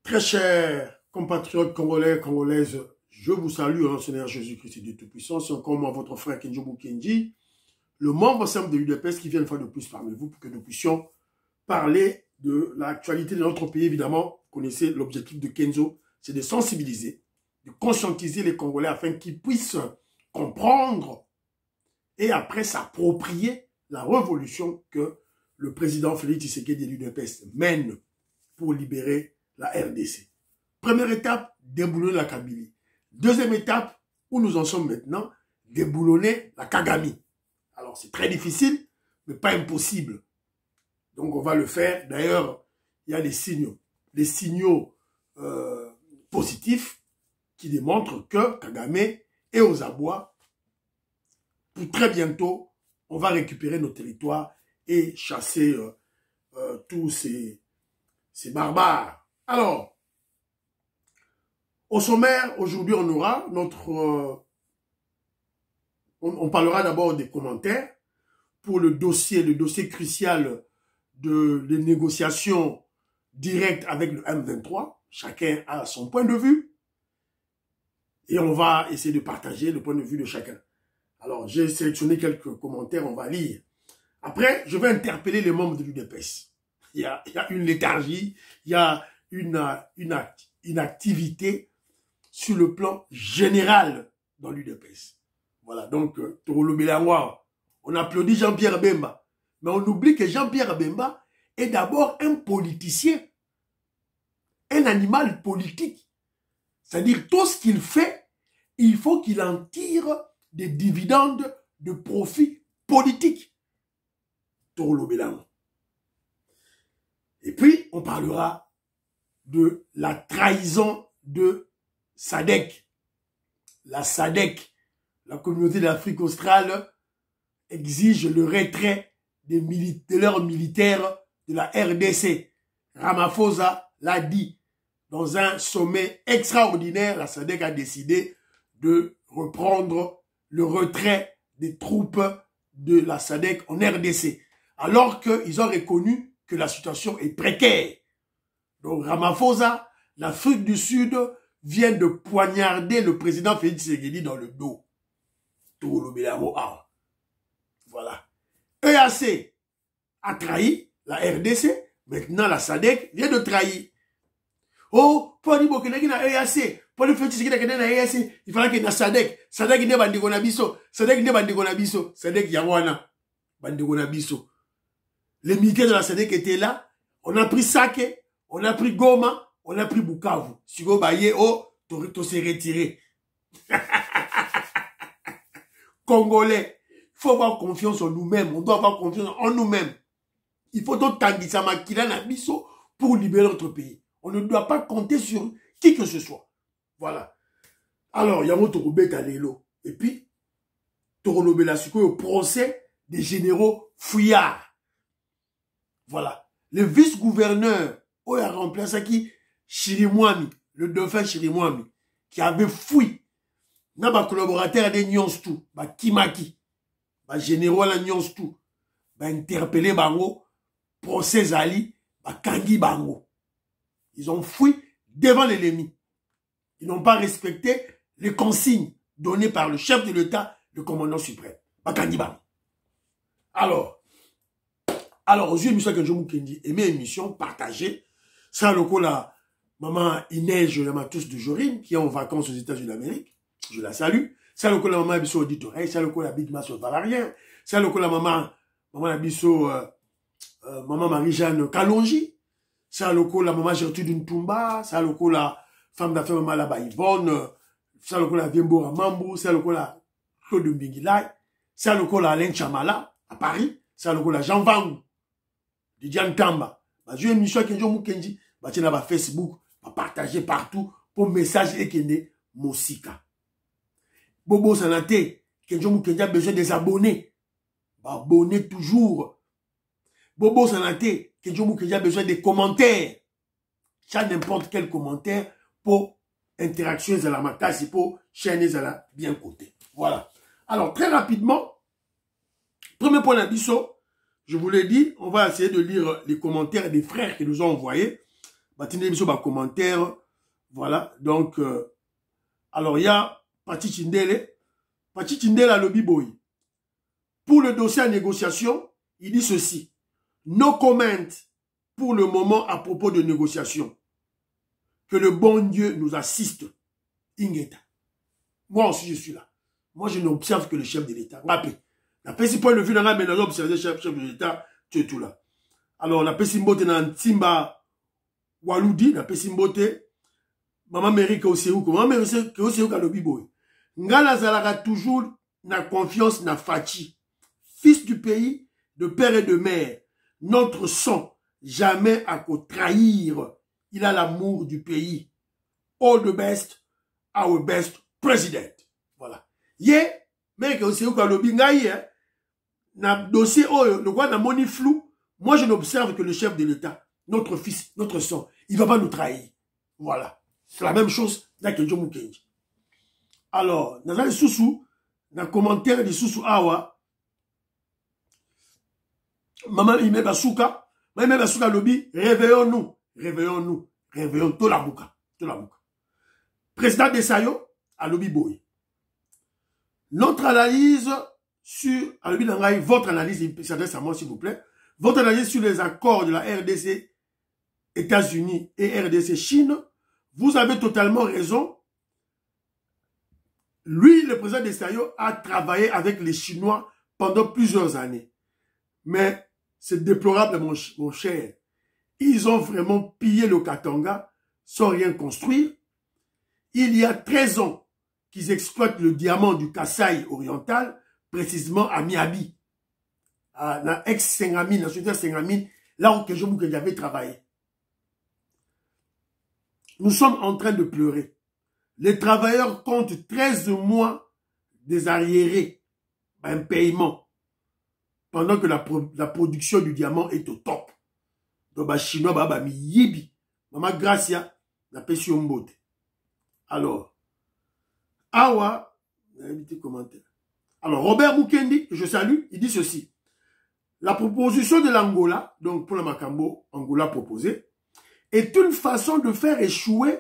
Très chers compatriotes congolais, congolaises, je vous salue en Seigneur Jésus-Christ Dieu Tout-Puissant. C'est encore moi, votre frère Kenzo Mukendi, le membre simple de l'UDPS qui vient une fois de plus parmi vous pour que nous puissions parler de l'actualité de notre pays. Évidemment, vous connaissez l'objectif de Kenzo, c'est de sensibiliser, de conscientiser les Congolais afin qu'ils puissent comprendre et après s'approprier la révolution que le président Félix Tshisekedi de l'UDPS mène pour libérer la RDC. Première étape, déboulonner la Kabylie. Deuxième étape, où nous en sommes maintenant, déboulonner la Kagame. Alors c'est très difficile, mais pas impossible. Donc on va le faire. D'ailleurs, il y a des signaux positifs qui démontrent que Kagame est aux abois. Pour très bientôt, on va récupérer nos territoires et chasser tous ces barbares. Alors, au sommaire, aujourd'hui, on aura notre... on parlera d'abord des commentaires pour le dossier crucial des négociations directes avec le M23. Chacun a son point de vue. Et on va essayer de partager le point de vue de chacun. Alors, j'ai sélectionné quelques commentaires, on va lire. Après, je vais interpeller les membres de l'UDPS. Il y a une léthargie, il y a une activité sur le plan général dans l'UDPS. Voilà, donc, Torolo Belangwa, on applaudit Jean-Pierre Bemba. Mais on oublie que Jean-Pierre Bemba est d'abord un politicien, un animal politique. C'est-à-dire, tout ce qu'il fait, il faut qu'il en tire des dividendes de profit politique. Torolo Belangwa. Et puis, on parlera de la trahison de SADC. La SADC, la communauté d'Afrique australe, exige le retrait de leurs militaires de la RDC. Ramaphosa l'a dit. Dans un sommet extraordinaire, la SADC a décidé de reprendre le retrait des troupes de la SADC en RDC. Alors qu'ils ont reconnu que la situation est précaire. Donc Ramaphosa, l'Afrique du Sud, vient de poignarder le président Félix Tshisekedi dans le dos. Voilà. EAC a trahi la RDC, maintenant la SADC vient de trahir. Oh, pour dire que na EAC, pour le Félix Tshisekedi na EAC, il fallait que na SADC ne bandiko na biso, SADC ne bandiko na biso, SADC yawana bandiko na biso. Les militaires de la SADC étaient là. On a pris Sake, on a pris Goma, on a pris Bukavu. Si vous voyez, oh, Torito s'est retiré. Congolais, il faut avoir confiance en nous-mêmes. On doit avoir confiance en nous-mêmes. Il faut donc tanguisa makila na biso pour libérer notre pays. On ne doit pas compter sur qui que ce soit. Voilà. Alors, il y a un Torobet à l'élo. Et puis, Torolobé la suko au procès des généraux fouillards. Voilà. Le vice-gouverneur, où il a remplacé qui? Chirimwami, le dauphin Chirimwami, qui avait fui. N'a pas collaborateur de Nyonstou, bah Kimaki, bah généraux la Nyonstou, bah interpellé Bango, procès Ali, bah Kangi Bango. Ils ont fui devant l'ennemi. Ils n'ont pas respecté les consignes données par le chef de l'État, le commandant suprême, bah Kangi Bango. Alors, aux yeux de M. Kenzo Mukendi, aimez l'émission, partagez. Ça, le coup, la maman Inès, je l'aime tous de Jorine, qui est en vacances aux États-Unis d'Amérique. Je la salue. Ça, le coup, la maman Abisso Auditoreille. Ça, le coup, la Big Mass Valarien. Ça, le coup, la maman Abisso, maman Marie-Jeanne Kalonji. Ça, le coup, la maman Gertrude Ntumba. Ça, le coup, la femme d'affaires maman là-bas Yvonne. Ça, le coup, la Viembora Mambou. Ça, le coup, la Claude Mbingilai. Ça, le coup, la Alain Chamala, à Paris. Ça, le coup, la Jean Vangou. Didian Tamba, je vais Michel Kenzo Mukendi, je vais Facebook, partager partout pour message et kende Mosika. Bobo Sanate, Kenzo Mukendi a besoin des abonnés. Abonnez toujours. Bobo Sanate, Kenzo Mukendi a besoin des commentaires. Ça n'importe quel commentaire pour interaction à la matase, pour chaîner à la bien côté. Voilà. Alors, très rapidement, premier point d'abisso. Je vous l'ai dit, on va essayer de lire les commentaires des frères qui nous ont envoyés. Batine biso ba commentaire. Voilà. Donc, alors il y a Pati Chindele. Pati Chindele a lobby boy. Pour le dossier à négociation, il dit ceci. No comment pour le moment à propos de négociation. Que le bon Dieu nous assiste. Ingeta. Moi aussi, je suis là. Moi, je n'observe que le chef de l'État. Rappelez. La PC point de vue dans la mais observer le chef de l'État, tu es tout là. Alors, la PC Mbote dans Timba Waloudi, la PC Mbote, Maman Mary Kaoseou, Maman Mary Kaoseou Kalobiboy. Ngala Zalaga toujours na confiance na Fachi. Fils du pays, de père et de mère. Notre sang, jamais à trahir. Il a l'amour du pays. All the best, our best president. Voilà. Yé, mais que c'est où quand le bingaï, na dossier, oh, le roi n'a moni flou. Moi, je n'observe que le chef de l'État, notre fils, notre sang. Il ne va pas nous trahir. Voilà. C'est la même chose dans Kenjo Mukenji. Alors, dans les sous-sous, dans le commentaire des sous-sous awa, Maman Ime Basuka, Maman Ime Basuka lobby, réveillons-nous, réveillons-nous, réveillons tout la bouka, tout la bouka. Président Desayo, à lobby boy. Notre analyse sur, à lobby d'Angaï, votre analyse, il s'adresse à moi s'il vous plaît, votre analyse sur les accords de la RDC États-Unis et RDC Chine, vous avez totalement raison. Lui, le président Desayo, a travaillé avec les Chinois pendant plusieurs années. Mais c'est déplorable, mon cher. Ils ont vraiment pillé le Katanga sans rien construire. Il y a 13 ans qu'ils exploitent le diamant du Kasaï oriental, précisément à Miabi, dans ex-Sengamine, dans la Sengamine, là où j'avais travaillé. Nous sommes en train de pleurer. Les travailleurs comptent 13 mois des arriérés, un paiement, pendant que la production du diamant est au top. Donc, les Chinois, mi yibi, Maman Gracia, la pession mbote. Alors, Awa, commentaire. Alors, Robert Mukendi, que je salue, il dit ceci. La proposition de l'Angola, donc pour le Makambo, Angola proposé, est une façon de faire échouer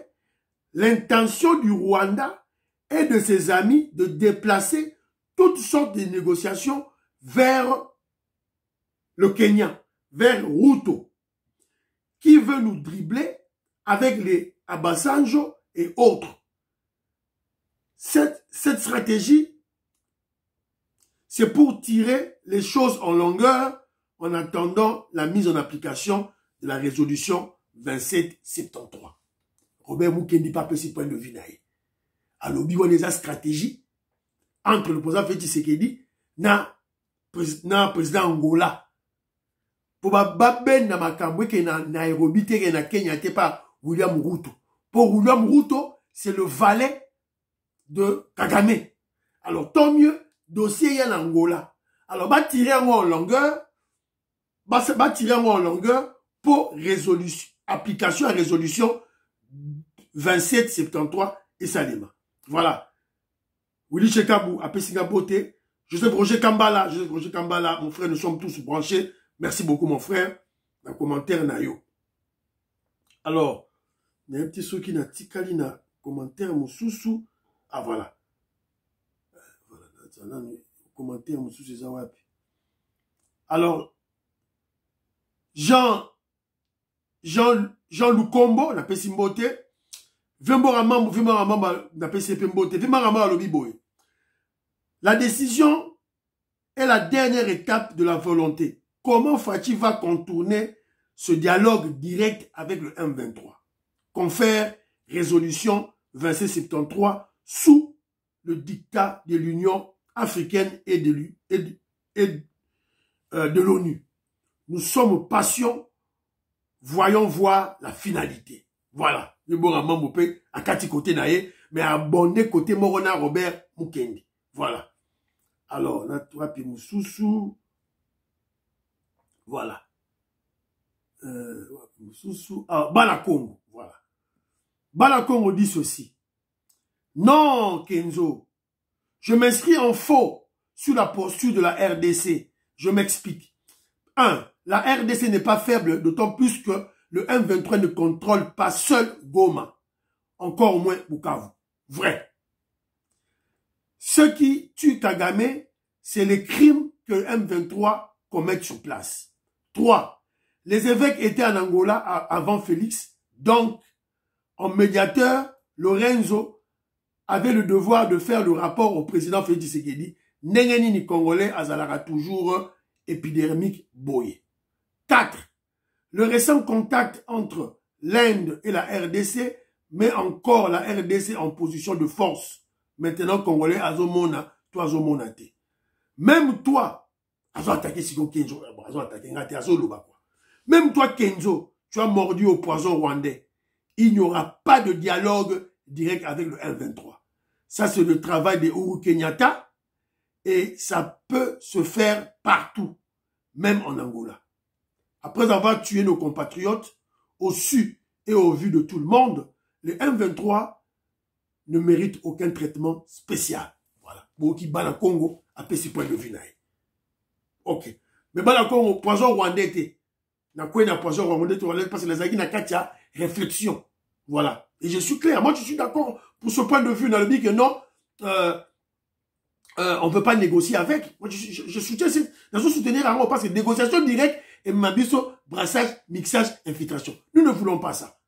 l'intention du Rwanda et de ses amis de déplacer toutes sortes de négociations vers le Kenya, vers Ruto, qui veut nous dribbler avec les Abasanjo et autres. Cette stratégie, c'est pour tirer les choses en longueur en attendant la mise en application de la résolution 2773. Robert Mukendi pas petit point de vue naïe. Alors, il y a une stratégie entre le président Félix Tshisekedi na président Angola. Pour baben na makambo ke na Nairobi te na Kenya te pas William Ruto. Pour William Ruto, c'est le valet de Kagame. Alors, tant mieux, dossier y a en Angola. Alors, va tirer en longueur, va tirer en longueur pour résolution, application à résolution 2773 et Salema. Voilà. Willy Chekabou, Apé Singabote, Joseph Roger Kambala, mon frère, nous sommes tous branchés. Merci beaucoup, mon frère. Dans le commentaire, Nayo. Alors, il y a un petit sou qui n'a tikali na commentaire, mon sous-sous. Ah, voilà. Voilà, commentaire, mon sous-sous, alors, Jean Lukombo, la Pessimbote, la décision est la dernière étape de la volonté. Comment Fachi va contourner ce dialogue direct avec le M23? Confère résolution 2773 sous le dictat de l'Union africaine et de l'ONU. Nous sommes patients, voyons voir la finalité. Voilà. Le bon Ramon Mopé, à Kati côté naé, mais à bonné côté Morona Robert Mukendi. Voilà. Alors, on a trois Moussoussou. Voilà. Moussoussou. Ah, Balakongo. Voilà. Balakongo dit ceci. Non, Kenzo. Je m'inscris en faux sur la posture de la RDC. Je m'explique. 1. La RDC n'est pas faible, d'autant plus que le M23 ne contrôle pas seul Goma, encore moins Bukavu. Vrai. Ceux qui tuent Kagame, c'est les crimes que le M23 commet sur place. 3. Les évêques étaient en Angola avant Félix, donc en médiateur, Lorenzo avait le devoir de faire le rapport au président Félix Tshisekedi. Nengeni ni Congolais azalara toujours épidermique boyé. 4. Le récent contact entre l'Inde et la RDC met encore la RDC en position de force. Maintenant, Congolais, azomona, toi azomonate. Même toi, azo attaqué Siko Kenzo, azo attaqué Ngate, azo loba quoi. Même toi, Kenzo, tu as mordu au poison rwandais. Il n'y aura pas de dialogue direct avec le M23. Ça, c'est le travail de Uhuru Kenyatta et ça peut se faire partout, même en Angola. Après avoir tué nos compatriotes, au su et au vu de tout le monde, le M23 ne mérite aucun traitement spécial. Voilà. Boki Bala Congo a fait ce point de vue. Ok. Mais Bala Congo, poison rwandais, na quoi na poison rwandais, parce que les agis na katia réflexion. Voilà. Et je suis clair. Moi, je suis d'accord pour ce point de vue. Dans le but que non, on ne peut pas négocier avec. Moi, je soutiens, je soutenir en haut parce que négociation directe et mabiso, brassage, mixage, infiltration. Nous ne voulons pas ça.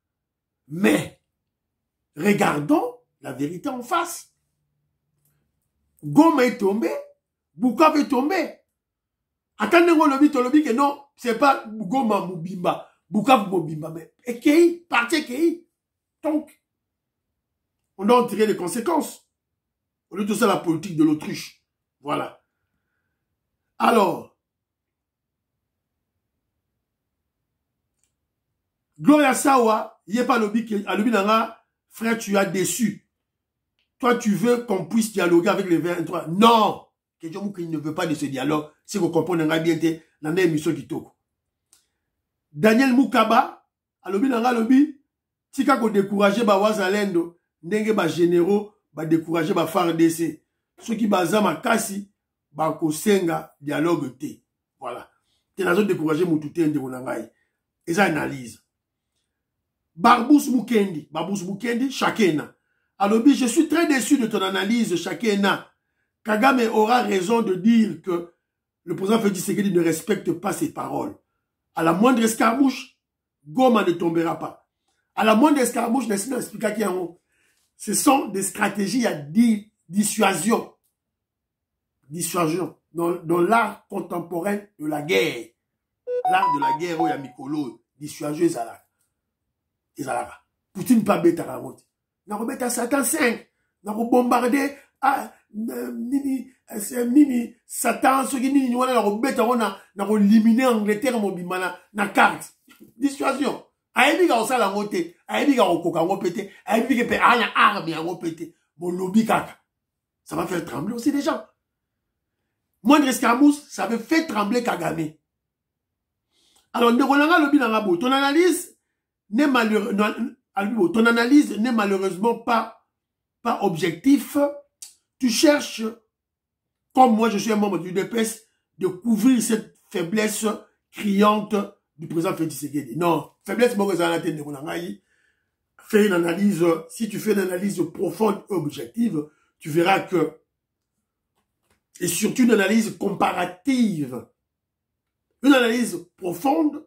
Mais, regardons la vérité en face. Goma est tombé, Bukavu est tombé. Attendez-moi le lobby que non, c'est pas Goma Mubimba, Bukavu Mubimba, mais Ekei, parti Ekei. Donc, on doit en tirer les conséquences. Au lieu de ça, la politique de l'autruche. Voilà. Alors, Gloria Sawa, il n'y a pas lobby nanga, frère, tu as déçu. Toi, tu veux qu'on puisse dialoguer avec les 23. Non! Quelqu'un qui ne veut pas de ce dialogue, c'est qu'on comprend bien dans l'émission qui toque. Daniel Moukaba, à lobby nanga lobby, si qu'on décourager ba wazalendo, ndenge ba généraux, ba décourager ba FARDC. Ceux qui basent ma kasi, ba kosenga dialogue te. Voilà. T'es dans zone décourager moutouté de monangai. Et ça analyse. Barbous Mukendi, chacun. Alors, je suis très déçu de ton analyse, chacun. Kagame aura raison de dire que le président Félix Tshisekedi ne respecte pas ses paroles. À la moindre escarmouche, Goma ne tombera pas. À la moindre escarmouche, ce sont des stratégies à dissuasion. Dissuasion. Dans l'art contemporain de la guerre. L'art de la guerre, où il y a Mikolo, dissuasion, Ezalaka. Poutine pas bête à la route. N'a remettre à Satan 5. N'a bombardé Nini Satan, ceux qui n'y ont pas bête à éliminer Angleterre, mon bimana, na carte. Dissuasion. Aïbi ga osala ngote, aïbi ga okoka ngopete, aïbi ga pe aya arme ya ngopete. Mon lobby kaka. Ça va faire trembler aussi les gens. Moindre escarmouche, ça va faire trembler Kagame. Alors, ton analyse n'est malheureusement pas objectif. Tu cherches, comme moi je suis un membre du UDPS, de couvrir cette faiblesse criante du président Félix Tshisekedi. Non, faiblesse, fais une analyse, si tu fais une analyse profonde et objective, tu verras que, et surtout une analyse comparative, une analyse profonde,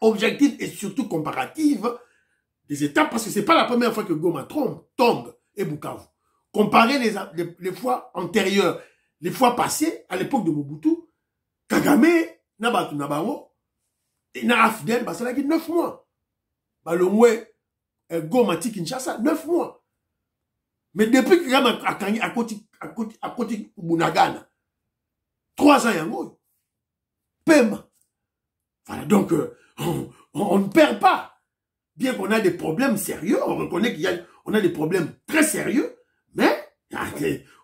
objective et surtout comparative des étapes, parce que c'est pas la première fois que Goma tombe et Bukavu. Comparer les fois antérieures, les fois passées, à l'époque de Mobutu, Kagame, Nabatu Nabango, et Narafidel, ça a 9 mois. Balomwe, Goma Kinshasa, 9 mois. Mais depuis que Kagame a côté Bunagana, 3 ans yango, Pema. Voilà, donc, on ne perd pas. Bien qu'on a des problèmes sérieux, on reconnaît qu'on a des problèmes très sérieux, mais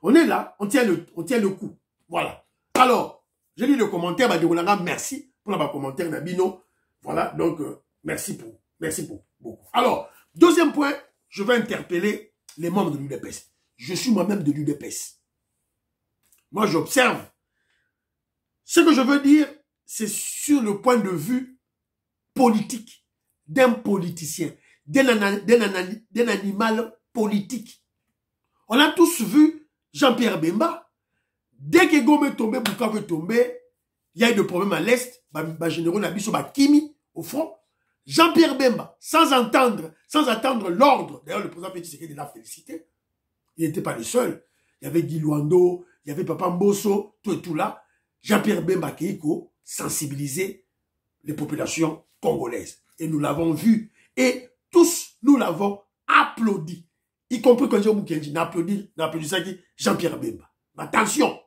on est là, on tient le coup. Voilà. Alors, j'ai lu le commentaire, merci pour le commentaire Nabino. Voilà, donc, merci beaucoup. Alors, deuxième point, je vais interpeller les membres de l'UDPS. Je suis moi-même de l'UDPS. Moi, j'observe. Ce que je veux dire, c'est sur le point de vue politique. d'un politicien, d'un animal politique. On a tous vu Jean-Pierre Bemba. Dès que Gome est tombé, Bukavu est tombé, il y a eu des problèmes à l'Est, généraux Nabiso Kimi au front. Jean-Pierre Bemba, sans attendre l'ordre, d'ailleurs le président Félix Tshisekedi l'a félicité, il n'était pas le seul. Il y avait Guy Luando, il y avait Papa Mbosso, tout et tout là. Jean-Pierre Bemba Keiko sensibilisait les populations congolaises. Et nous l'avons vu. Et tous, nous l'avons applaudi. Y compris quand Jean Moukenji n'a applaudi ça qui Jean-Pierre Bemba. Mais attention.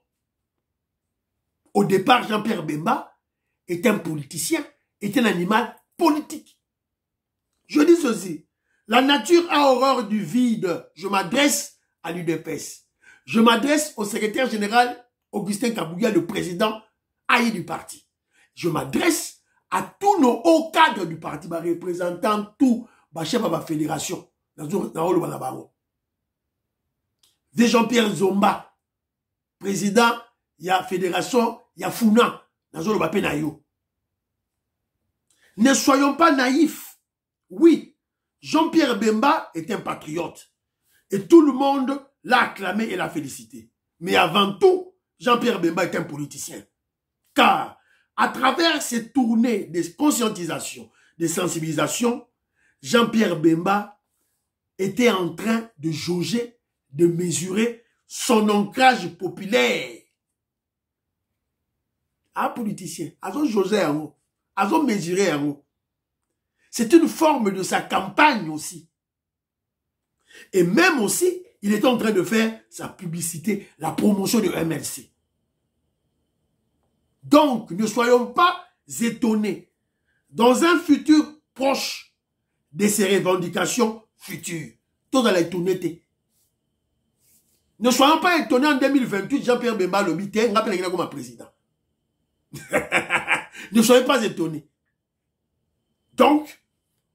Au départ, Jean-Pierre Bemba est un politicien, est un animal politique. Je dis ceci. La nature a horreur du vide. Je m'adresse à l'UDPS. Je m'adresse au secrétaire général Augustin Kabouya, le président haï du parti. Je m'adresse à tous nos hauts cadres du parti, représentant tout, chef de la fédération. De Jean-Pierre Zomba, président, il y a fédération, il y a Founa, ne soyons pas naïfs. Oui, Jean-Pierre Bemba est un patriote. Et tout le monde l'a acclamé et l'a félicité. Mais avant tout, Jean-Pierre Bemba est un politicien. Car, à travers ces tournées de conscientisation, de sensibilisation, Jean-Pierre Bemba était en train de jauger, de mesurer son ancrage populaire. Un politicien, ils ont jaugé en haut, ils ont mesuré en haut. C'est une forme de sa campagne aussi. Et même aussi, il était en train de faire sa publicité, la promotion de MLC. Donc, ne soyons pas étonnés dans un futur proche de ces revendications futures. Tout dans l'étonnité. Ne soyons pas étonnés en 2028, Jean-Pierre Bemba le mité, on rappelle comme un président. Ne soyez pas étonnés. Donc,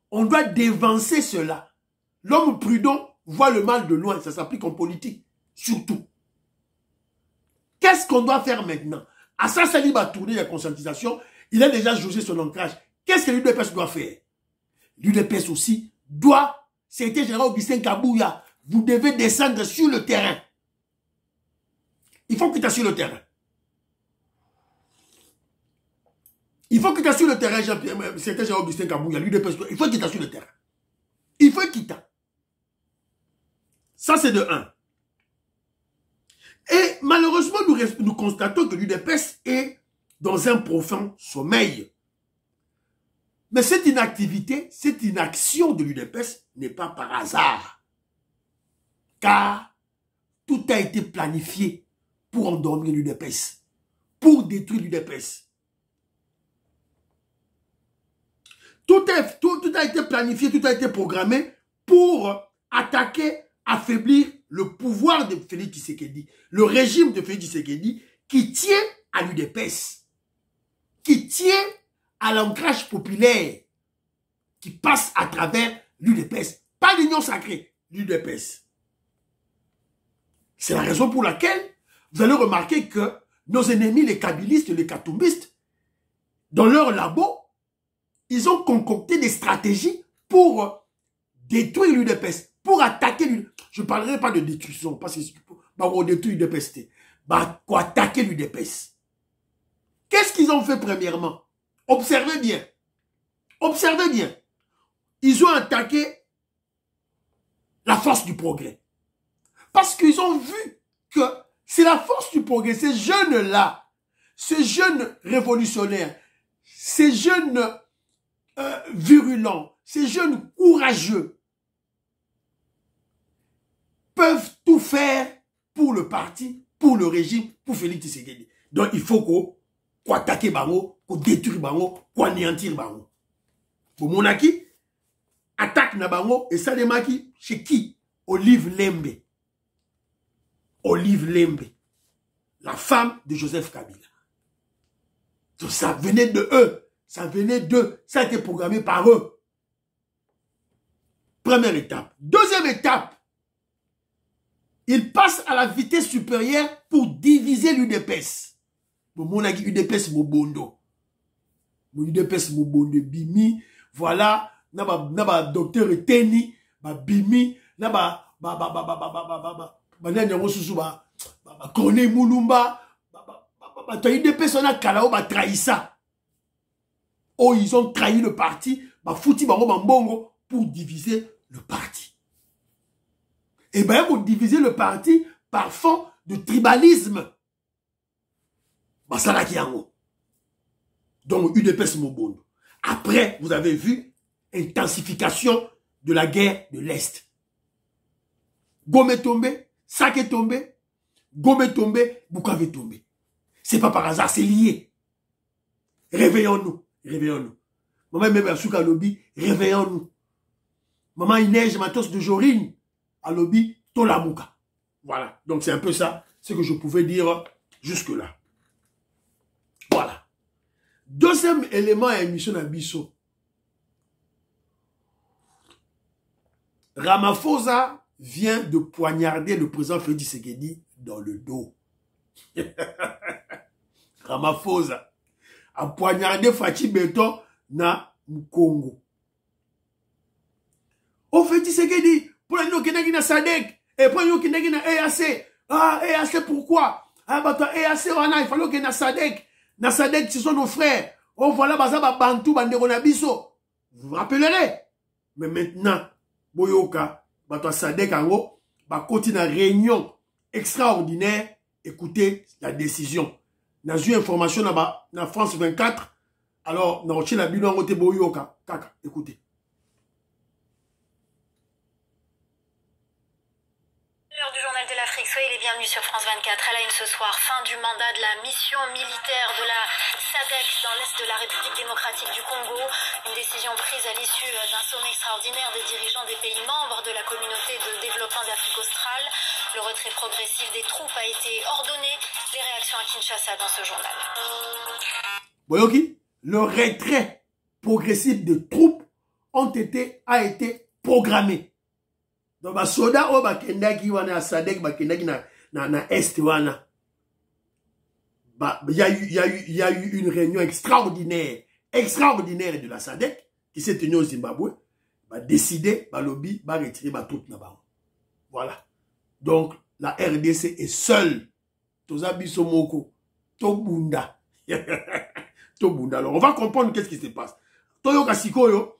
on doit dévancer cela. L'homme prudent voit le mal de loin. Ça s'applique en politique. Surtout. Qu'est-ce qu'on doit faire maintenant? Assa Salib a tourné la conscientisation. Il a déjà jugé son ancrage. Qu'est-ce que l'UDPS doit faire? L'UDPS aussi doit, c'était général Augustin Kabouya, vous devez descendre sur le terrain. Il faut quitter sur le terrain. Il faut quitter sur le terrain, c'était général Augustin Kabouya, l'UDPS, il faut quitter sur le terrain. Il faut quitter. Ça, c'est de 1. Et malheureusement, nous constatons que l'UDPS est dans un profond sommeil. Mais cette inactivité, cette inaction de l'UDPS n'est pas par hasard. Car tout a été planifié pour endormir l'UDPS, pour détruire l'UDPS. Tout a été planifié, tout a été programmé pour attaquer, affaiblir le pouvoir de Félix Tshisekedi, le régime de Félix Tshisekedi qui tient à l'UDPS, qui tient à l'ancrage populaire, qui passe à travers l'UDPS, pas l'union sacrée, l'UDPS. C'est la raison pour laquelle vous allez remarquer que nos ennemis, les kabylistes, les katoumbistes, dans leur labo, ils ont concocté des stratégies pour détruire l'UDPS, pour attaquer l'UDPS. Je ne parlerai pas de détruction, parce que on détruit l'UDPS. Pour attaquer l'UDPS. Qu'est-ce qu'ils ont fait premièrement? Observez bien. Observez bien. Ils ont attaqué la force du progrès. Parce qu'ils ont vu que c'est la force du progrès. Ces jeunes-là, ces jeunes révolutionnaires, ces jeunes virulents, ces jeunes courageux peuvent tout faire pour le parti, pour le régime, pour Félix Tshisekedi. Donc il faut qu'on attaque bango, qu'on détruise bango, qu'on anéantir bango. Pour monaki, attaque na bango et ça démaki chez qui? Olive Lembe. Olive Lembe, la femme de Joseph Kabila. Donc ça venait de eux. Ça venait d'eux. Ça a été programmé par eux. Première étape. Deuxième étape. Ils passent à la vitesse supérieure pour diviser l'UDPS. Mon UDPS Mobondo. Mon UDPS Mobondo Bimi. Voilà. docteur Teni, Bimi, Kone Moulumba, des personnes qui ont trahi ça. Oh, ils ont trahi le parti, fouti Bango pour diviser le parti. Et bien, pour diviser le parti par fond de tribalisme. Donc, UDPS Mobondo. Après, vous avez vu, intensification de la guerre de l'Est. Gome est tombé, Sak est tombé, Gome est tombé, Bukavu est tombé. C'est pas par hasard, c'est lié. Réveillons-nous, réveillons-nous. Maman même Asuka Lobby, réveillons-nous. Maman Inège Matos de Jorine, à Lobby, Tolamuka. Voilà, donc c'est un peu ça, ce que je pouvais dire jusque-là. Voilà. Deuxième élément à émission d'Abisso. Ramaphosa vient de poignarder le président Félix Tshisekedi dans le dos. Ramaphosa a poignardé Fachi Beton na Congo. Au Félix Tshisekedi, pour nous qui n'a Sadek, et pour nous qui n'a EAC. Ah, EAC pourquoi? Ah, bah toi, EAC, il fallait qu'il y ait Sadek. Na Sadek, ce sont nos frères. Oh, voilà, Bazaba Bantou, Banderonabiso. Vous vous rappellerez. Mais maintenant, Boyoka, Bato Sadek, Ango, continue la réunion extraordinaire. Écoutez la décision. N'a eu information dans France 24. Alors, dans le la bilan, Boyoka. Kaka, écoutez. L'heure du journal de l'Afrique, soyez les bienvenus sur France 24. À la une ce soir, fin du mandat de la mission militaire de la SADC dans l'est de la République démocratique du Congo. Une décision prise à l'issue d'un sommet extraordinaire des dirigeants des pays membres de la communauté de développement d'Afrique australe. Le retrait progressif des troupes a été ordonné. Les réactions à Kinshasa dans ce journal. Boyoki, le retrait progressif des troupes a été programmé. Donc, les soldats qui sont à Sadek, qui sont na Est, il y a eu une réunion extraordinaire de la Sadek qui s'est tenue au Zimbabwe, décidé, lobby, retirer les troupes là-bas. Voilà. Donc, la RDC est seule. Tozabiso Moko, Tobunda. Tobunda. Alors, on va comprendre qu'est-ce qui se passe. Toyo Kasikoyo,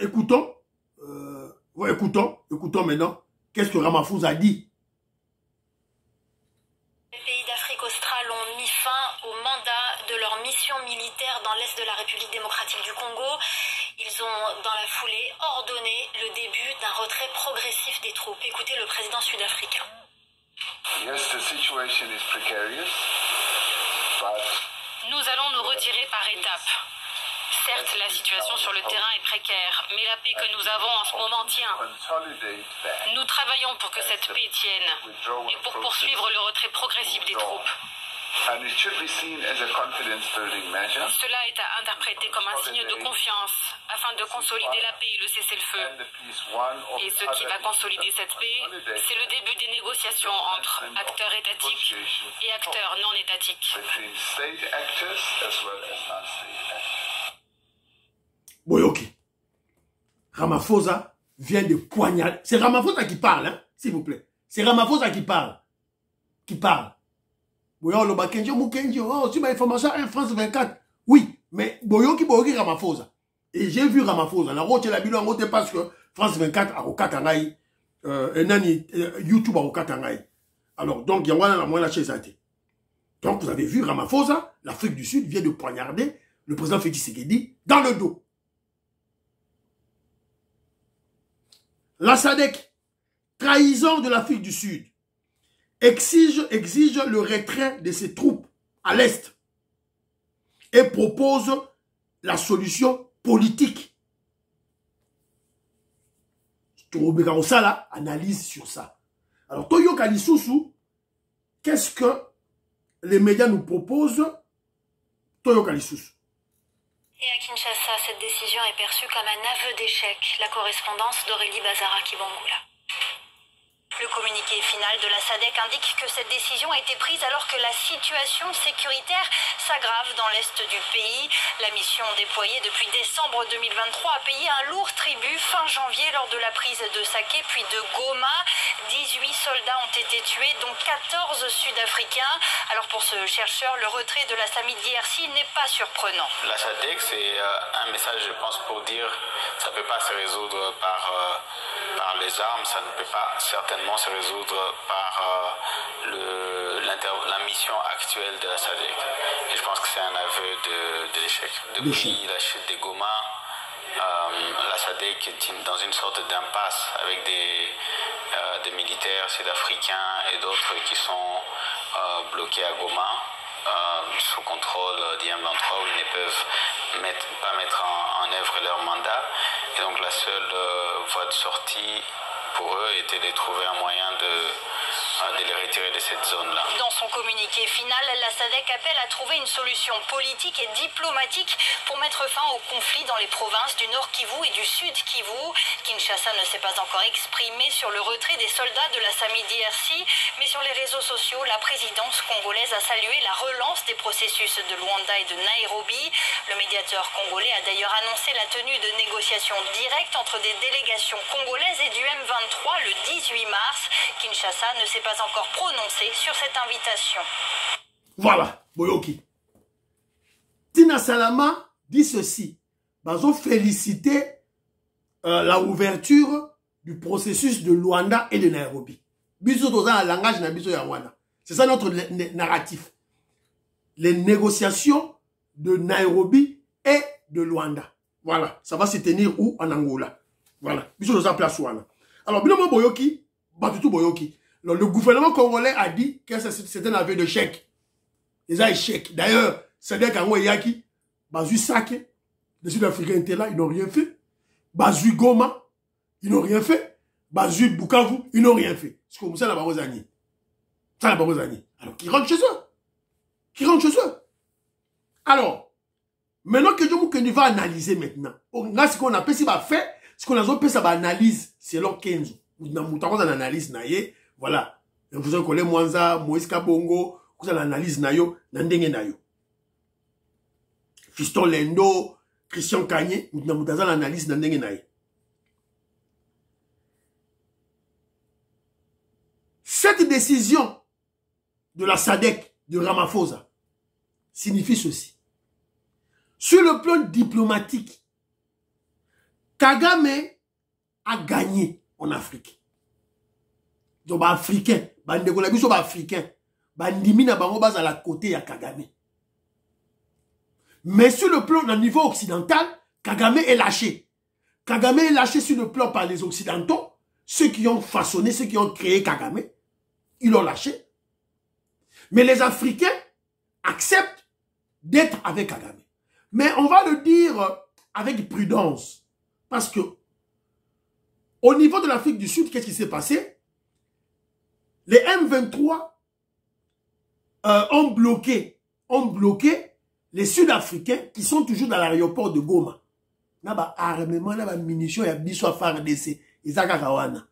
écoutons. Écoutons maintenant. Qu'est-ce que Ramaphosa a dit? Les pays d'Afrique australe ont mis fin au mandat de leur mission militaire dans l'est de la République démocratique du Congo. Ils ont, dans la foulée, ordonné le début d'un retrait progressif des troupes. Écoutez le président sud-africain. Yes, the situation is precarious, but nous allons nous retirer par étapes. Certes, la situation sur le terrain est précaire, mais la paix que nous avons en ce moment tient. Nous travaillons pour que cette paix tienne et pour poursuivre le retrait progressif des troupes. and it should be seen as a confidence-building measure. Cela est à interpréter comme un signe de confiance afin de consolider la paix et le cessez-le-feu. Et ce qui va consolider cette paix, c'est le début des négociations entre acteurs étatiques et acteurs non étatiques. Boyoki. Ramaphosa vient de poignarder. C'est Ramaphosa qui parle, hein, s'il vous plaît. C'est Ramaphosa qui parle. Boyo ba Kenjo Mukenjo, oh, tu m'as information en France 24. Oui, mais Boyoki Ramaphosa. Et j'ai vu Ramaphosa. La route, la bilan, on parce que France 24 a Okatangaï, YouTube a Okatangaï. Alors, donc, il y a la moindre chez Zate. Donc, vous avez vu Ramaphosa, l'Afrique du Sud vient de poignarder le président Félix Tshisekedi dans le dos. La SADC, trahison de l'Afrique du Sud, exige le retrait de ses troupes à l'Est et propose la solution politique. Torobeka analyse sur ça. Alors, Toyo Kalisusu, qu'est-ce que les médias nous proposent? Toyo Kalisusu. Et à Kinshasa, cette décision est perçue comme un aveu d'échec. La correspondance d'Aurélie Bazara-Kibangula. Le communiqué final de la SADC indique que cette décision a été prise alors que la situation sécuritaire s'aggrave dans l'est du pays. La mission déployée depuis décembre 2023 a payé un lourd tribut fin janvier lors de la prise de Saké puis de Goma. 18 soldats ont été tués, dont 14 Sud-Africains. Alors pour ce chercheur, le retrait de la SAMI d'IRC n'est pas surprenant. La SADC, c'est un message, je pense, pour dire que ça ne peut pas se résoudre par les armes, ça ne peut pas certainement se résoudre par la mission actuelle de la SADC. Et je pense que c'est un aveu de l'échec. Depuis la chute des Goma, la SADC est dans une sorte d'impasse avec des militaires sud-africains et d'autres qui sont bloqués à Goma, sous contrôle d'IM23, où ils ne peuvent pas mettre en œuvre leur mandat. Et donc la seule voie de sortie pour eux était de trouver un moyen de les retirer de cette zone-là. Dans son communiqué final, la SADC appelle à trouver une solution politique et diplomatique pour mettre fin au conflit dans les provinces du Nord Kivu et du Sud Kivu. Kinshasa ne s'est pas encore exprimé sur le retrait des soldats de la SAMI d'IRC, mais sur les réseaux sociaux, la présidence congolaise a salué la relance des processus de Luanda et de Nairobi. Le médiateur congolais a d'ailleurs annoncé la tenue de négociations directes entre des délégations congolaises et du M23 le 18 mars. Kinshasa ne s'est pas encore prononcé sur cette invitation. Voilà, Boyoki. Tina Salama dit ceci. Ils ont félicité la ouverture du processus de Luanda et de Nairobi. C'est ça notre narratif. Les négociations de Nairobi et de Luanda. Voilà, ça va se tenir où? En Angola. Voilà, alors, Binomo Boyoki, Batutu Boyoki. Le gouvernement congolais a dit que c'était un aveu de chèque. Ils ont échec. D'ailleurs, c'est des Kango et Yaki, Bazu Sake, les Sud-Africains étaient là, ils n'ont rien fait. Bazu Goma, ils n'ont rien fait. Bazu Bukavu, ils n'ont rien fait. C'est comme ça la Barozani. Ça la Barozani. Alors, qui rentrent chez eux. Qui rentrent chez eux. Alors, maintenant que je va analyser maintenant. On a ce qu'on appelle, si va faire, ce qu'on a appelé ça va analyse, c'est leur Kenzo. Nous avons une analyse naïe. Voilà. Vous avez collé Mwanza, Moïse Kabongo, vous avez l'analyse nayo, nandenge nayo. Fiston Lendo, Christian Kanye, vous avez l'analyse nandenge nayo. Cette décision de la SADC, de Ramaphosa, signifie ceci. Sur le plan diplomatique, Kagame a gagné en Afrique. Donc, africain, africain, bandimina bango base à la côté à Kagame. Mais sur le plan, au niveau occidental, Kagame est lâché. Kagame est lâché sur le plan par les Occidentaux, ceux qui ont façonné, ceux qui ont créé Kagame, ils l'ont lâché. Mais les Africains acceptent d'être avec Kagame. Mais on va le dire avec prudence, parce que au niveau de l'Afrique du Sud, qu'est-ce qui s'est passé? Les M23 ont bloqué les Sud-Africains qui sont toujours dans l'aéroport de Goma. Naba armement, naba munitions, ya biso FARDC, Isaka Kawana.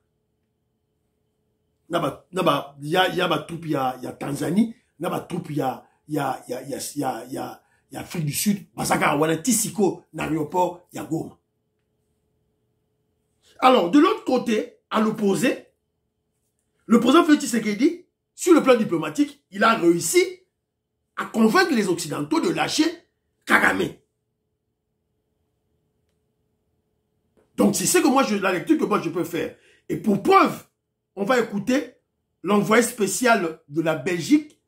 Naba ya troupe ya Tanzanie, naba troupe ya Afrique du Sud, Basaka Kawana, Tisiko, l'aéroport ya Goma. Alors, de l'autre côté, à l'opposé, le président Félix Tshisekedi, sur le plan diplomatique, il a réussi à convaincre les Occidentaux de lâcher Kagame. Donc, c'est ce que la lecture que moi je peux faire. Et pour preuve, on va écouter l'envoyé spécial de la Belgique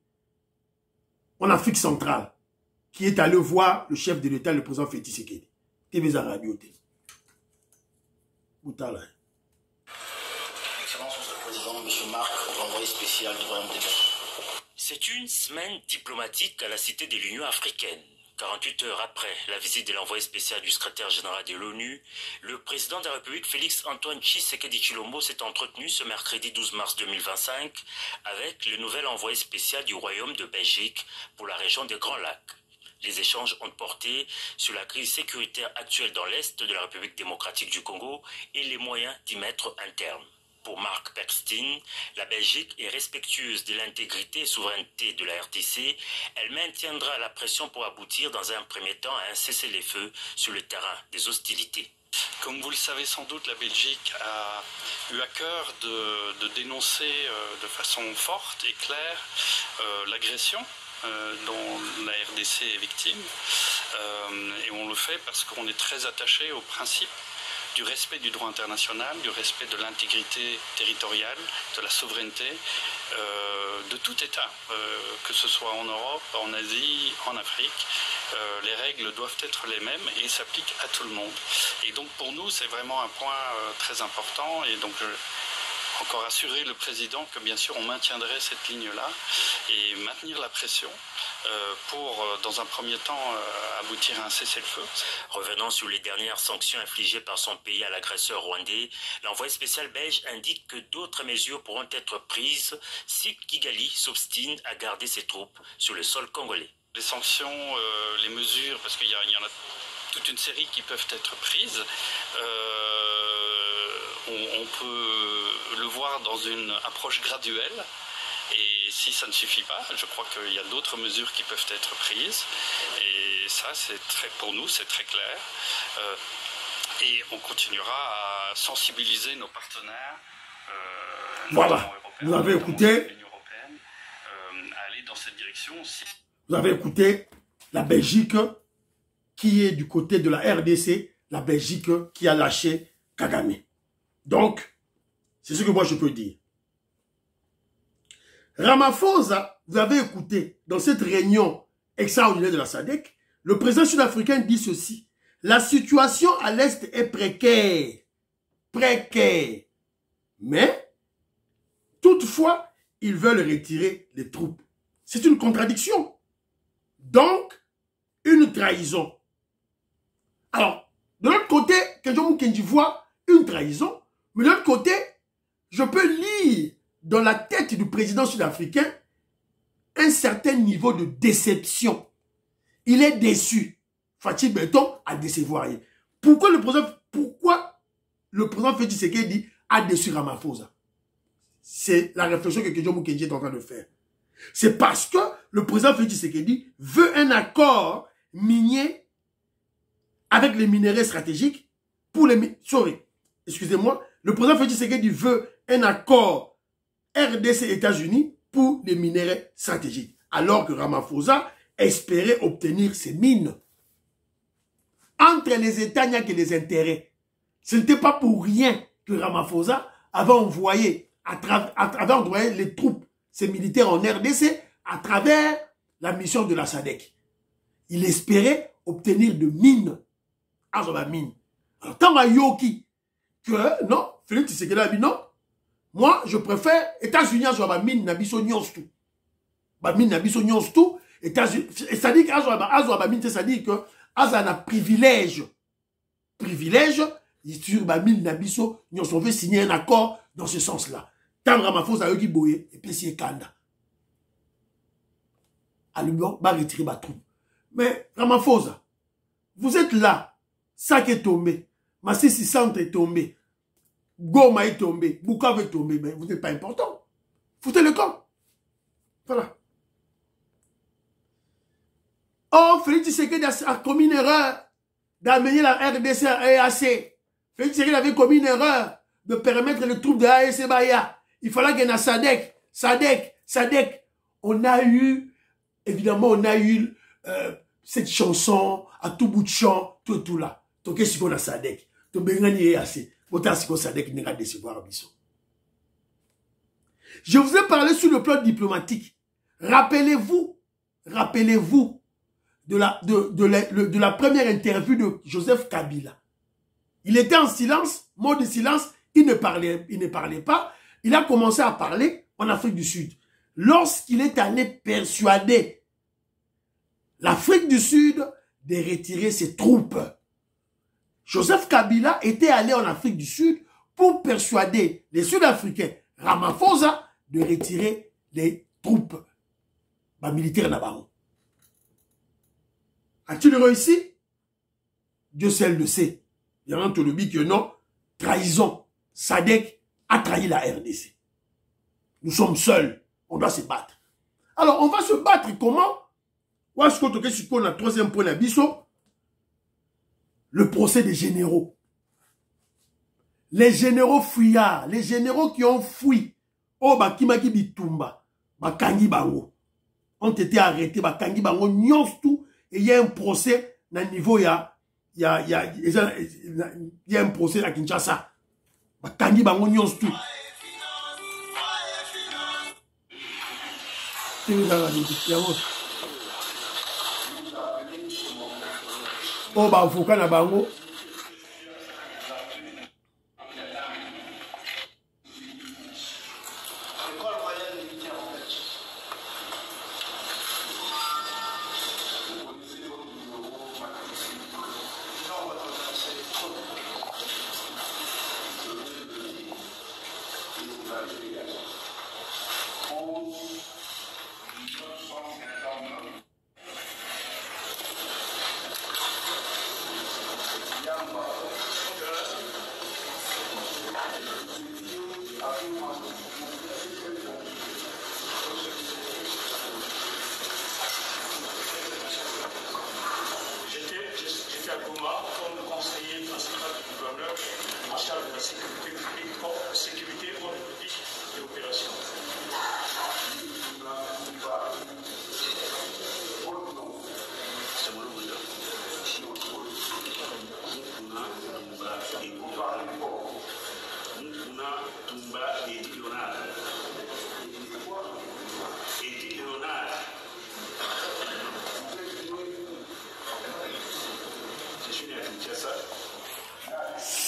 en Afrique centrale, qui est allé voir le chef de l'État, le président Félix Tshisekedi. TV Radio. C'est une semaine diplomatique à la Cité de l'Union africaine. 48 heures après la visite de l'envoyé spécial du secrétaire général de l'ONU, le président de la République Félix-Antoine Tshisekedi Tshilombo s'est entretenu ce mercredi 12 mars 2025 avec le nouvel envoyé spécial du Royaume de Belgique pour la région des Grands Lacs. Les échanges ont porté sur la crise sécuritaire actuelle dans l'Est de la République démocratique du Congo et les moyens d'y mettre un terme. Pour Mark Perkstein, la Belgique est respectueuse de l'intégrité et souveraineté de la RDC. Elle maintiendra la pression pour aboutir dans un premier temps à un cessez-le-feu sur le terrain des hostilités. Comme vous le savez sans doute, la Belgique a eu à cœur de dénoncer de façon forte et claire l'agression dont la RDC est victime. Et on le fait parce qu'on est très attaché au principe du respect du droit international, du respect de l'intégrité territoriale, de la souveraineté de tout État, que ce soit en Europe, en Asie, en Afrique. Les règles doivent être les mêmes et s'appliquent à tout le monde. Et donc pour nous, c'est vraiment un point très important. Et donc encore assurer le président que bien sûr on maintiendrait cette ligne-là et maintenir la pression pour, dans un premier temps, aboutir à un cessez-le-feu. Revenant sur les dernières sanctions infligées par son pays à l'agresseur rwandais, l'envoyé spécial belge indique que d'autres mesures pourront être prises si Kigali s'obstine à garder ses troupes sur le sol congolais. Les sanctions, les mesures, parce qu'il y en a toute une série qui peuvent être prises, on peut le voir dans une approche graduelle. Et si ça ne suffit pas, je crois qu'il y a d'autres mesures qui peuvent être prises. Et ça, pour nous, c'est très clair. Et on continuera à sensibiliser nos partenaires. Voilà, vous avez écouté. L'Union européenne, à aller dans cette direction. Vous avez écouté la Belgique qui est du côté de la RDC, la Belgique qui a lâché Kagame. Donc, c'est ce que moi je peux dire. Ramaphosa, vous avez écouté, dans cette réunion extraordinaire de la SADC, le président sud-africain dit ceci. La situation à l'Est est précaire. Précaire. Mais, toutefois, ils veulent retirer les troupes. C'est une contradiction. Donc, une trahison. Alors, de l'autre côté, Kenjomu Kenji voit une trahison, mais de l'autre côté, je peux lire dans la tête du président sud-africain un certain niveau de déception. Il est déçu. Fatih Berton a décevoir. Pourquoi le président Félix Tshisekedi a déçu Ramaphosa? C'est la réflexion que Kenjomu Kenji est en train de faire. C'est parce que le président Félix Tshisekedi veut un accord minier avec les minéraux stratégiques pour les... excusez-moi. Le président Félix Tshisekedi veut un accord RDC États-Unis pour les minéraux stratégiques. Alors que Ramaphosa espérait obtenir ces mines. Entre les États, il n'y a que les intérêts. Ce n'était pas pour rien que Ramaphosa avait envoyé, les troupes, ses militaires en RDC, à travers la mission de la SADC. Il espérait obtenir de mines. Alors, tant à Yoki, que non, Félix Tshisekedi a dit non. Moi, je préfère États-Unis à ma mine nabiso nyonstu. Ma mine nabiso nyonstu. C'est-à-dire que c'est-à-dire que Azana privilège. Privilège, sur ma mine nabiso nyonstu. On veut signer un accord dans ce sens-là. Tant Ramaphosa Yoki Boye et puis c'est Kanda. Allumion va retirer ma troupe. Mais Ramaphosa, vous êtes là. Sac est tombé. Massissi Centre est tombé. Goma est tombé, Bukavu est tombé, mais vous n'êtes pas important. Foutez le camp. Voilà. Oh, Félix Tshisekedi a commis une erreur d'amener la RDC à EAC. Félix Tshisekedi avait commis une erreur de permettre les troupes de AEC Baya. Il fallait qu'il y ait un SADC. On a eu, évidemment, cette chanson à tout bout de champ, tout là. Donc, qu'est-ce qu'on a SADC? To bengani EAC. Je vous ai parlé sur le plan diplomatique. Rappelez-vous de la première interview de Joseph Kabila. Il était en silence, mot de silence, il ne parlait pas. Il a commencé à parler en Afrique du Sud. Lorsqu'il est allé persuader l'Afrique du Sud de retirer ses troupes, Joseph Kabila était allé en Afrique du Sud pour persuader les Sud-Africains, Ramaphosa, de retirer les troupes militaires là-bas. A-t-il réussi? Dieu seul le sait. Il y a un tolobi que non. Trahison. SADC a trahi la RDC. Nous sommes seuls. On doit se battre. Alors, on va se battre comment? Ou est-ce qu'on a le troisième point de biso? Le procès des généraux. Les généraux fuyards, les généraux qui ont fui. Oh, Bakimaki Bitumba, Bakangi Bango. Ont été arrêtés, Bakangi Bango, nyons tout. Et il y a un procès dans le niveau, il y a un procès à Kinshasa. Bakangi Bango, nyons tout. Oh, bah, faut qu'on a bango.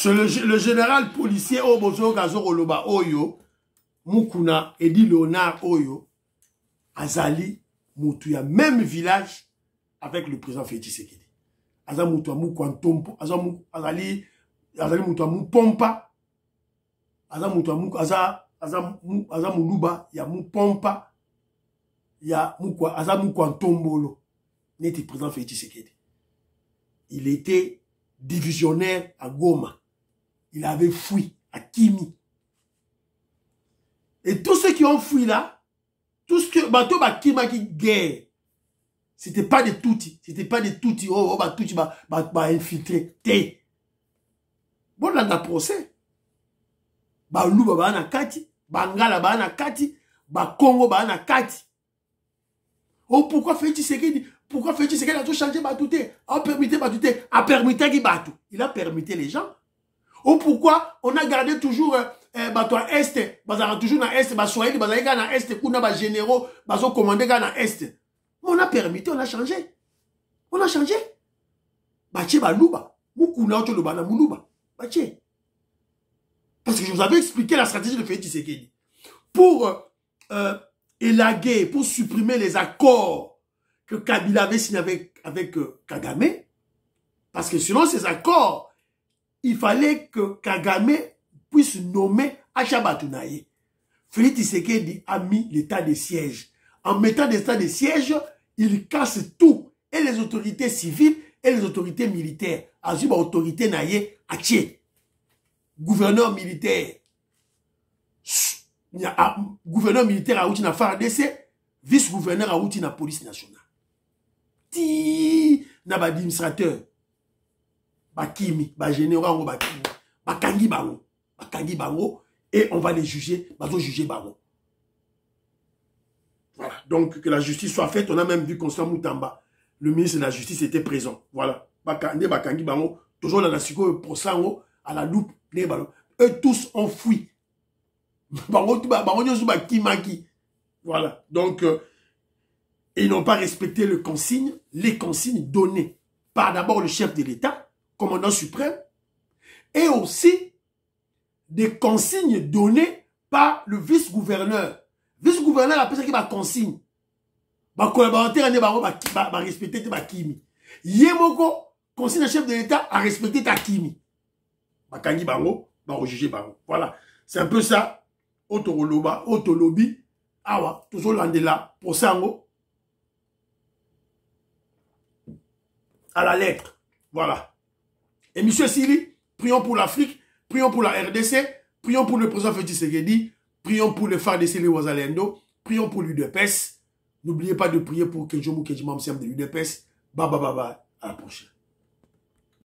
Le général policier Obozo Gazo Oloba Oyo, Mukuna Edi Léonard Oyo, Azali Moutouya, même village avec le président Félix Tshisekedi. Azali Moutouya Moukwantompo, Azali Moutouya Moupompa, Azali Moutouya Azali Moulouba, ya Moupompa, ya Moukwa, Azali Moukwantombolo, n'était président Félix Tshisekedi. Il était divisionnaire à Goma. Il avait fui à Kimi. Et tous ceux qui ont fui là, tout ce que bateau ba Kima qui guerre, c'était pas des toutis, c'était pas des toutis, oh ba touti ba infiltré, té. Bon là na procès. Ba Luba ba na kati, ba Ngala ba na kati, ba Congo ba na kati. Oh pourquoi Félix Tshisekedi? Pourquoi Félix Tshisekedi a tout changé Batouté? A permis Batouté, a permis qui batou. Il a permis les gens. Ou pourquoi on a gardé toujours bateau à Est, bazara toujours na Est, basoyeli bazalika na Est, kuna ba généraux, baso commandé na Est. On a permis, on a changé. On a changé. Baché baluba, mukuna oto loba na muluba. Baché. Parce que je vous avais expliqué la stratégie de Félix Tshisekedi. Pour élaguer, pour supprimer les accords que Kabila avait signés avec Kagame. Parce que selon ces accords, il fallait que Kagame puisse nommer Achabatunaye. Félix Tshisekedi a mis l'état de siège. En mettant l'état de siège, il casse tout. Et les autorités civiles et les autorités militaires. Azuba autorité naye Aché. Gouverneur militaire. Gouverneur militaire a outi na FARDC. Vice-gouverneur a outi na police nationale. Ti na ba administrateur. Bakimi, général, Bakangi Bango, et on va les juger, juger Bango. Voilà, donc que la justice soit faite, on a même vu Constant Moutamba, le ministre de la Justice était présent. Voilà, Bakangi Bango, toujours dans la psycho, Prosango, à la loupe, les ballons. Eux tous ont fui. Voilà, donc, ils n'ont pas respecté les consignes données par d'abord le chef de l'État, commandant suprême, et aussi des consignes données par le vice-gouverneur. Vice-gouverneur a pensé qu'il va consigne. Va collaborateur va respecter ta Kimi. Yemoko, consigne chef de l'État a respecté ta Kimi. Bakangi Bango, va rejuger Bango. Voilà. C'est un peu ça. Autolobby. Awa, toujours l'andela. Pour Sango. À la lettre. Voilà. Et monsieur Sili, prions pour l'Afrique, prions pour la RDC, Prions pour le président Félix Tshisekedi. Prions pour le FARDC et Wazalendo. Prions pour l'UDPS. N'oubliez pas de prier pour Kenjomu Kenjimam Siam de l'UDPS. Bye bye bye bye. À la prochaine.